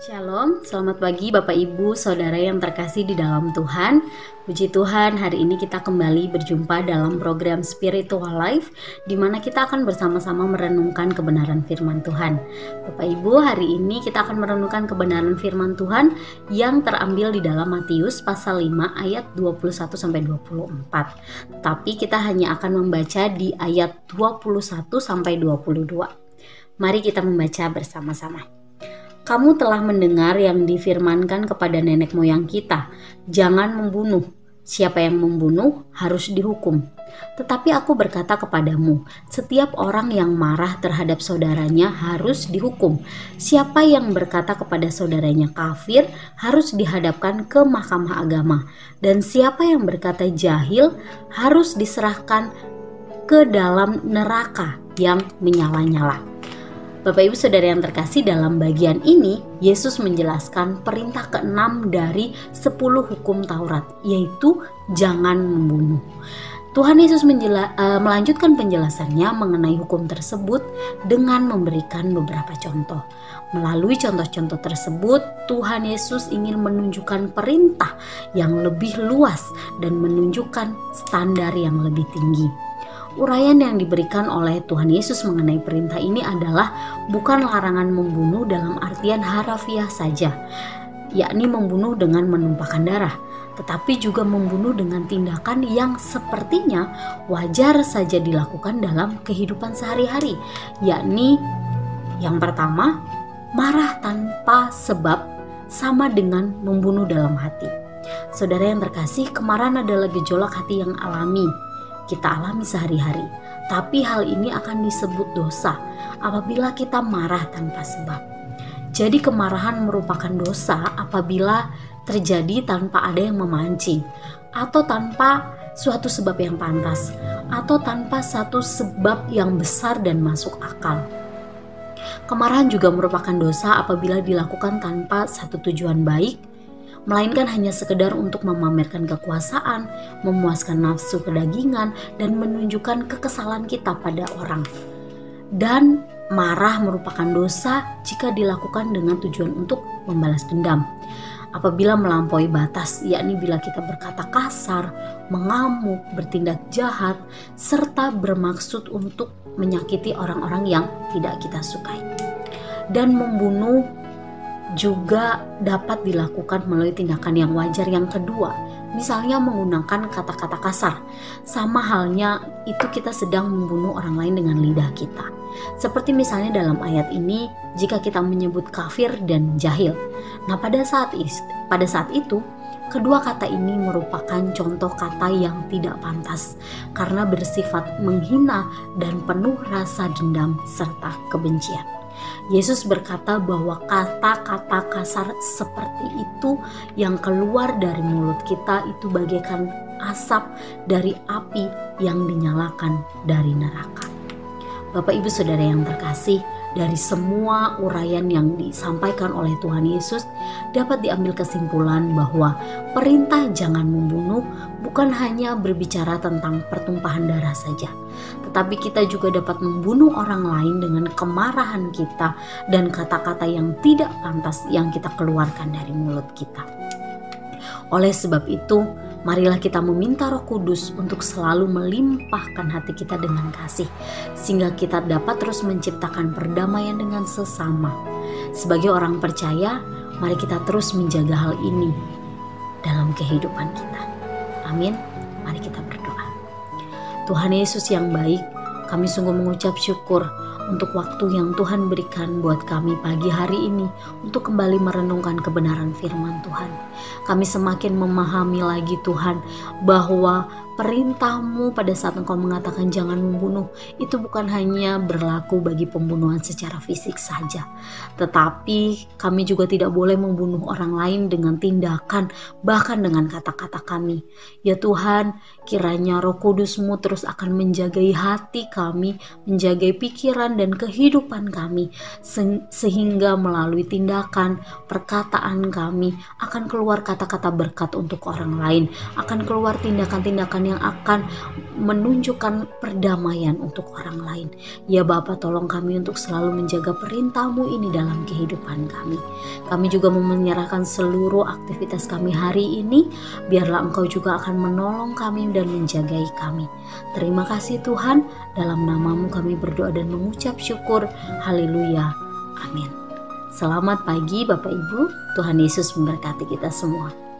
Shalom, selamat pagi Bapak Ibu, Saudara yang terkasih di dalam Tuhan. Puji Tuhan, hari ini kita kembali berjumpa dalam program Spiritual Life, di mana kita akan bersama-sama merenungkan kebenaran firman Tuhan. Bapak Ibu, hari ini kita akan merenungkan kebenaran firman Tuhan yang terambil di dalam Matius pasal 5 ayat 21-24. Tapi kita hanya akan membaca di ayat 21-22. Mari kita membaca bersama-sama. Kamu telah mendengar yang difirmankan kepada nenek moyang kita, jangan membunuh. Siapa yang membunuh harus dihukum. Tetapi aku berkata kepadamu, setiap orang yang marah terhadap saudaranya harus dihukum. Siapa yang berkata kepada saudaranya kafir harus dihadapkan ke mahkamah agama. Dan siapa yang berkata jahil harus diserahkan ke dalam neraka yang menyala-nyala. Bapak Ibu Saudara yang terkasih, dalam bagian ini Yesus menjelaskan perintah ke-6 dari 10 hukum Taurat, yaitu jangan membunuh. Tuhan Yesus melanjutkan penjelasannya mengenai hukum tersebut dengan memberikan beberapa contoh. Melalui contoh-contoh tersebut, Tuhan Yesus ingin menunjukkan perintah yang lebih luas dan menunjukkan standar yang lebih tinggi. Uraian yang diberikan oleh Tuhan Yesus mengenai perintah ini adalah bukan larangan membunuh dalam artian harafiah saja, yakni membunuh dengan menumpahkan darah, tetapi juga membunuh dengan tindakan yang sepertinya wajar saja dilakukan dalam kehidupan sehari-hari, yakni yang pertama, marah tanpa sebab sama dengan membunuh dalam hati. Saudara yang terkasih, kemarahan adalah gejolak hati yang alami. Kita alami sehari-hari, tapi hal ini akan disebut dosa apabila kita marah tanpa sebab. Jadi kemarahan merupakan dosa apabila terjadi tanpa ada yang memancing, atau tanpa suatu sebab yang pantas, atau tanpa satu sebab yang besar dan masuk akal. Kemarahan juga merupakan dosa apabila dilakukan tanpa satu tujuan baik, melainkan hanya sekedar untuk memamerkan kekuasaan, memuaskan nafsu kedagingan, dan menunjukkan kekesalan kita pada orang. Dan marah merupakan dosa jika dilakukan dengan tujuan untuk membalas dendam. Apabila melampaui batas, yakni bila kita berkata kasar, mengamuk, bertindak jahat, serta bermaksud untuk menyakiti orang-orang yang tidak kita sukai. Dan membunuh juga dapat dilakukan melalui tindakan yang wajar yang kedua, misalnya menggunakan kata-kata kasar. Sama halnya itu kita sedang membunuh orang lain dengan lidah kita. Seperti misalnya dalam ayat ini, jika kita menyebut kafir dan jahil. Nah, pada saat itu kedua kata ini merupakan contoh kata yang tidak pantas karena bersifat menghina dan penuh rasa dendam serta kebencian. Yesus berkata bahwa kata-kata kasar seperti itu yang keluar dari mulut kita itu bagaikan asap dari api yang dinyalakan dari neraka. Bapak Ibu Saudara yang terkasih, dari semua uraian yang disampaikan oleh Tuhan Yesus dapat diambil kesimpulan bahwa perintah jangan membunuh bukan hanya berbicara tentang pertumpahan darah saja, tetapi kita juga dapat membunuh orang lain dengan kemarahan kita dan kata-kata yang tidak pantas yang kita keluarkan dari mulut kita. Oleh sebab itu, marilah kita meminta Roh Kudus untuk selalu melimpahkan hati kita dengan kasih, sehingga kita dapat terus menciptakan perdamaian dengan sesama. Sebagai orang percaya, mari kita terus menjaga hal ini dalam kehidupan kita. Amin. Mari kita berdoa. Tuhan Yesus yang baik, kami sungguh mengucap syukur untuk waktu yang Tuhan berikan buat kami pagi hari ini untuk kembali merenungkan kebenaran firman Tuhan. Kami semakin memahami lagi Tuhan bahwa perintah-Mu pada saat Engkau mengatakan jangan membunuh itu bukan hanya berlaku bagi pembunuhan secara fisik saja, tetapi kami juga tidak boleh membunuh orang lain dengan tindakan, bahkan dengan kata-kata kami. Ya Tuhan, kiranya Roh Kudus-Mu terus akan menjagai hati kami, menjagai pikiran dan kehidupan kami, sehingga melalui tindakan, perkataan kami akan keluar kata-kata berkat untuk orang lain, akan keluar tindakan-tindakan Tuhan yang akan menunjukkan perdamaian untuk orang lain. Ya Bapa, tolong kami untuk selalu menjaga perintah-Mu ini dalam kehidupan kami. Kami juga mau menyerahkan seluruh aktivitas kami hari ini, biarlah Engkau juga akan menolong kami dan menjagai kami. Terima kasih Tuhan, dalam nama-Mu kami berdoa dan mengucap syukur. Haleluya. Amin. Selamat pagi Bapak Ibu, Tuhan Yesus memberkati kita semua.